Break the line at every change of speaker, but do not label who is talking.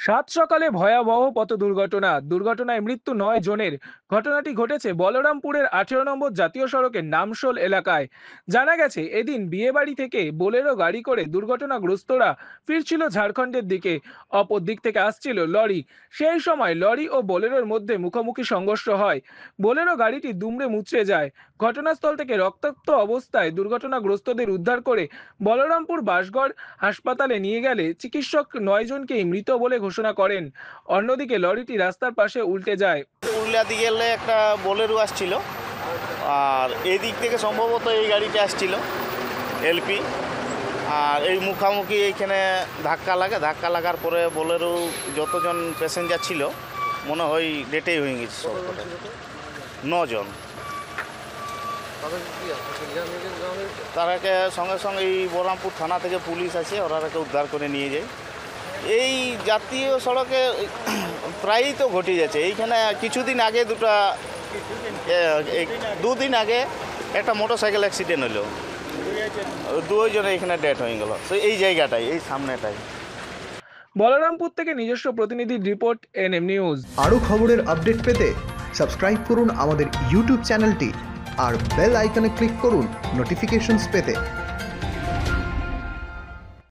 সাত সকালে ভয়াবহ পথ দুর্ঘটনায় মৃত্যু 9 জনের। ঘটনাটি ঘটেছে বলরামপুরের 18 নম্বর জাতীয় সড়কের নামশোল এলাকায়। জানা গেছে এদিন বিয়েবাড়ি থেকে বোলেরো গাড়ি করে দুর্ঘটনাগ্রস্তরা ফিরছিল ঝাড়খণ্ডের দিকে। অপর দিক থেকে আসছিল লরি। সেই সময় লরি ও বোলেরোর মধ্যে মুখোমুখি সংঘর্ষ হয়। বোলেরো গাড়িটি দুমড়ে মুচড়ে যায়। ঘটনাস্থল থেকে রক্তাক্ত অবস্থায় দুর্ঘটনাগ্রস্তদের উদ্ধার করে বলরামপুর বাসগড় হাসপাতালে নিয়ে গেলে চিকিৎসক 9 জনকেই মৃত বলে ঘোষণা করেন। অন্যদিকে লরিটি রাস্তার পাশে উল্টে যায়।
পুরুলিয়া দিকে গেলে একটা বোলেরো আসছিল, আর এই দিক থেকে সম্ভবত এই গাড়িটা আসছিল এলপি। আর এই মুখামুখি এইখানে ধাক্কা লাগার পরে বোলেরো যতজন প্যাসেঞ্জার ছিল মনে হয় ডেটেই হয়ে গেছে সব কটা। 9 জন। তারাকে সঙ্গে সঙ্গে এই বলরামপুর থানা থেকে পুলিশ আছে, ওরাকে উদ্ধার করে নিয়ে যায়। এই জাতীয় সড়কে প্রায়ই তো ঘটে যাচ্ছে। এইখানে কিছুদিন আগে দুদিন আগে একটা মোটরসাইকেল অ্যাক্সিডেন্ট হলো, 2 জন এখানে ডেথ হয়ে গেল। তো এই জায়গাটাই, এই সামনেটাই।
বলরামপুর থেকে নিজস্ব প্রতিনিধির রিপোর্ট, এনএম নিউজ।
আরও খবরের আপডেট পেতে সাবস্ক্রাইব করুন আমাদের ইউটিউব চ্যানেলটি আর বেল আইকনে ক্লিক করুন নোটিফিকেশনস পেতে।